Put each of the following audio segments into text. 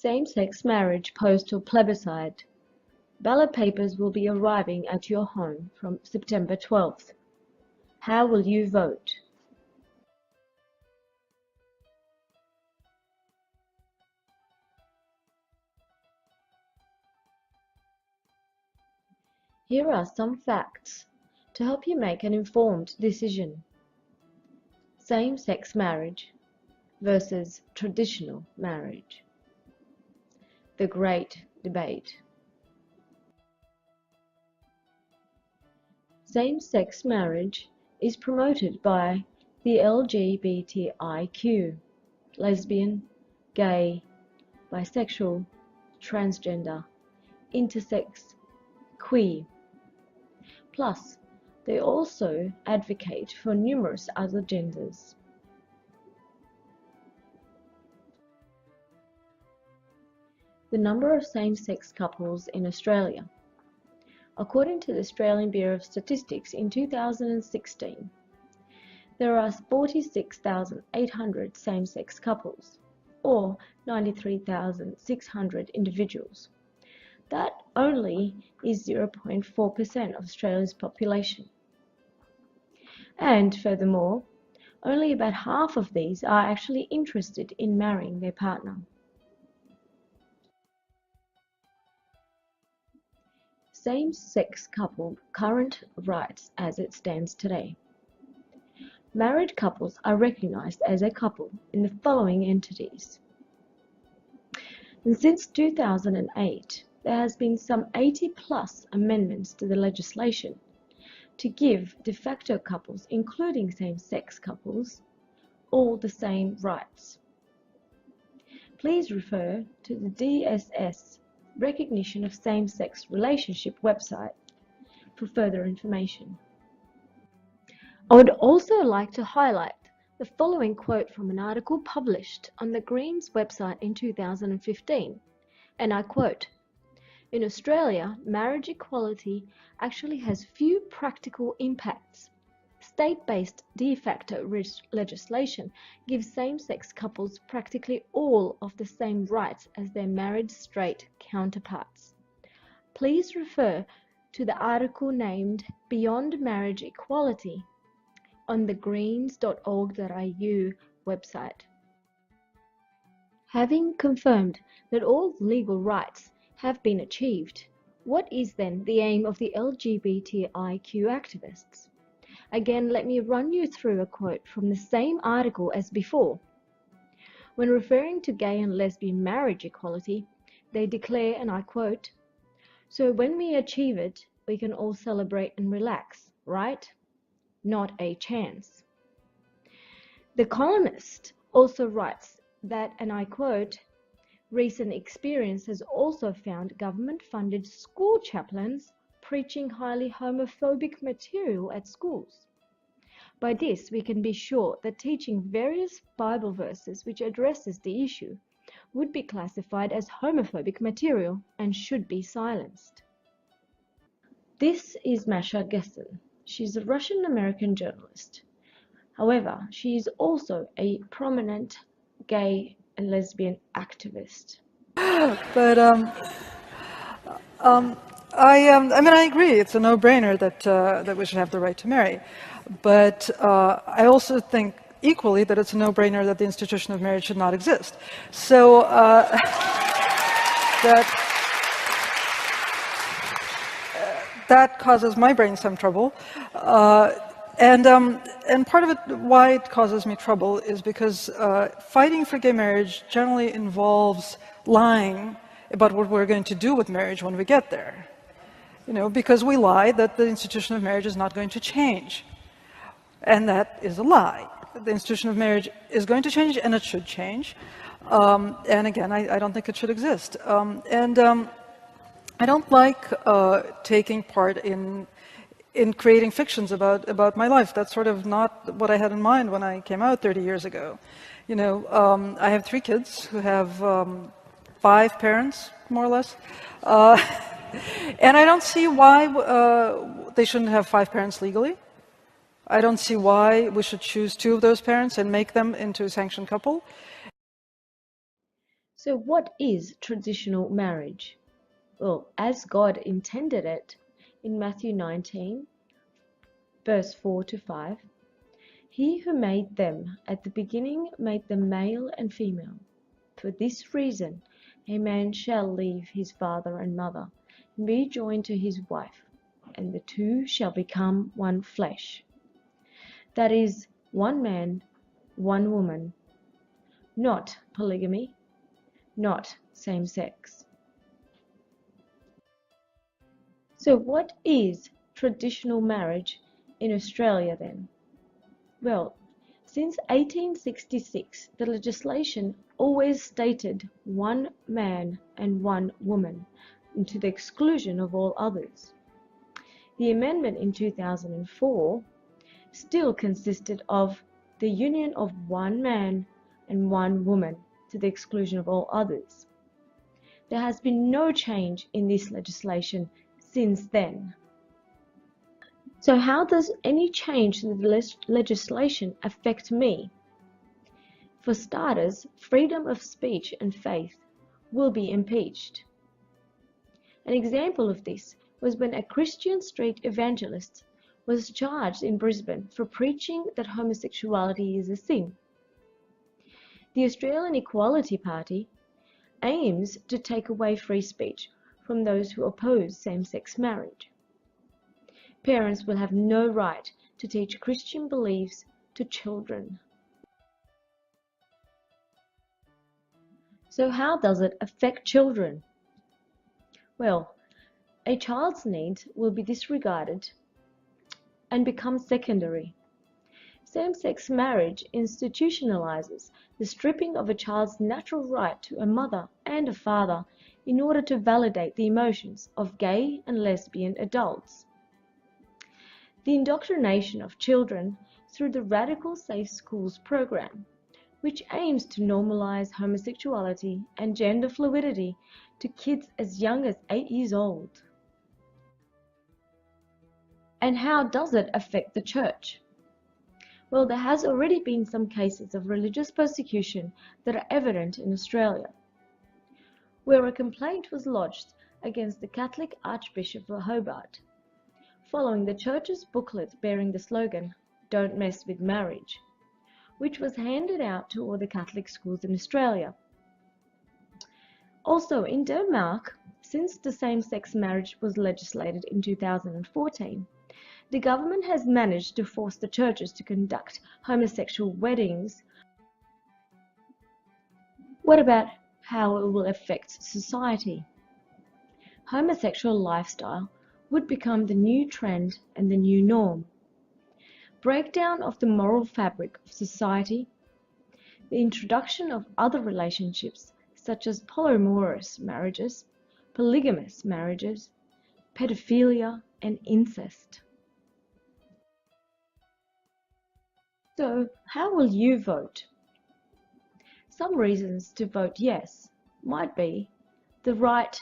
same-sex marriage postal plebiscite. Ballot papers will be arriving at your home from September 12th. How will you vote? Here are some facts to help you make an informed decision. Same-sex marriage versus traditional marriage. The Great Debate. Same-sex marriage is promoted by the LGBTIQ, lesbian, gay, bisexual, transgender, intersex, queer. Plus, they also advocate for numerous other genders. The number of same-sex couples in Australia. According to the Australian Bureau of Statistics in 2016, there are 46,800 same-sex couples, or 93,600 individuals. That only is 0.4% of Australia's population. And furthermore, only about half of these are actually interested in marrying their partner. Same-sex couple current rights as it stands today. Married couples are recognized as a couple in the following entities. And since 2008, there has been some 80+ amendments to the legislation to give de facto couples, including same-sex couples, all the same rights. Please refer to the DSS Recognition of Same-Sex Relationship website for further information. I would also like to highlight the following quote from an article published on the Greens website in 2015, and I quote, "In Australia, marriage equality actually has few practical impacts. State-based de facto legislation gives same-sex couples practically all of the same rights as their married straight counterparts." Please refer to the article named Beyond Marriage Equality on the greens.org.au website. Having confirmed that all legal rights have been achieved, what is then the aim of the LGBTIQ activists? Again, let me run you through a quote from the same article as before. When referring to gay and lesbian marriage equality, they declare, and I quote, "So when we achieve it, we can all celebrate and relax, right? Not a chance." The Columnist also writes that, and I quote, "Recent experience has also found government-funded school chaplains preaching highly homophobic material at schools. By this, we can be sure that teaching various Bible verses which addresses the issue would be classified as homophobic material and should be silenced." This is Masha Gessen. She's a Russian-American journalist. However, she is also a prominent gay and lesbian activist. But I agree. It's a no-brainer that we should have the right to marry. But I also think equally that it's a no-brainer that the institution of marriage should not exist. So that causes my brain some trouble. And part of it, why it causes me trouble, is because fighting for gay marriage generally involves lying about what we're going to do with marriage when we get there. You know, because we lie that the institution of marriage is not going to change. And that is a lie. The institution of marriage is going to change, and it should change. And again, I don't think it should exist. I don't like taking part in creating fictions about my life. That's sort of not what I had in mind when I came out 30 years ago. You know, I have 3 kids who have 5 parents, more or less. And I don't see why they shouldn't have 5 parents legally. I don't see why we should choose 2 of those parents and make them into a sanctioned couple. So what is traditional marriage? Well, as God intended it in Matthew 19, verse 4 to 5, He who made them at the beginning made them male and female. For this reason, a man shall leave his father and mother, and be joined to his wife, and the two shall become one flesh. That is, one man, one woman, not polygamy, not same sex. So what is traditional marriage in Australia then? Well, since 1866, the legislation always stated one man and one woman, and to the exclusion of all others. The amendment in 2004 still consisted of the union of one man and one woman, to the exclusion of all others. There has been no change in this legislation since then. So how does any change to the legislation affect me? For starters, freedom of speech and faith will be impeached. An example of this was when a Christian street evangelist was charged in Brisbane for preaching that homosexuality is a sin. The Australian Equality Party aims to take away free speech from those who oppose same-sex marriage. Parents will have no right to teach Christian beliefs to children. So how does it affect children? Well, a child's needs will be disregarded and become secondary. Same-sex marriage institutionalizes the stripping of a child's natural right to a mother and a father in order to validate the emotions of gay and lesbian adults. The indoctrination of children through the Radical Safe Schools program, which aims to normalize homosexuality and gender fluidity to kids as young as 8 years old. And how does it affect the church? Well, there has already been some cases of religious persecution that are evident in Australia, where a complaint was lodged against the Catholic Archbishop of Hobart, following the church's booklet bearing the slogan, "Don't mess with marriage," which was handed out to all the Catholic schools in Australia. Also in Denmark, since the same-sex marriage was legislated in 2014, the government has managed to force the churches to conduct homosexual weddings. What about how it will affect society? Homosexual lifestyle would become the new trend and the new norm. Breakdown of the moral fabric of society, the introduction of other relationships such as polyamorous marriages, polygamous marriages, pedophilia, and incest. So, how will you vote? Some reasons to vote yes might be the right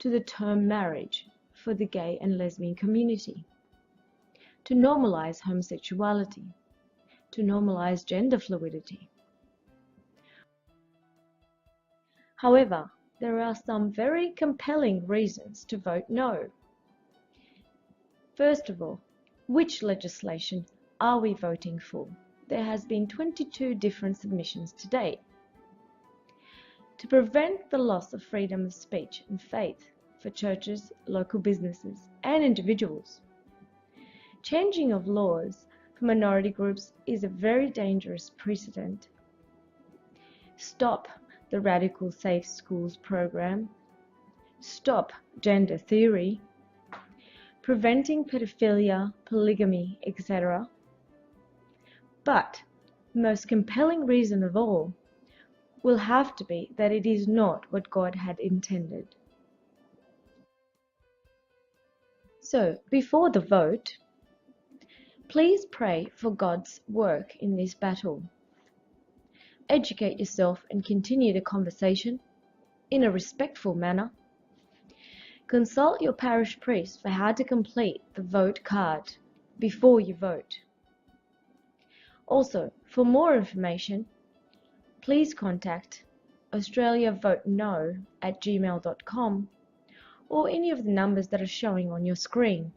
to the term marriage for the gay and lesbian community, to normalize homosexuality, to normalize gender fluidity. However, there are some very compelling reasons to vote no. First of all, which legislation are we voting for? There has been 22 different submissions to date. To prevent the loss of freedom of speech and faith for churches, local businesses, and individuals. Changing of laws for minority groups is a very dangerous precedent. Stop the Radical Safe Schools program. Stop gender theory. Preventing pedophilia, polygamy, etc. But the most compelling reason of all will have to be that it is not what God had intended. So, before the vote, please pray for God's work in this battle. Educate yourself and continue the conversation in a respectful manner. Consult your parish priest for how to complete the vote card before you vote. Also, for more information, please contact australiavoteno@gmail.com, or any of the numbers that are showing on your screen.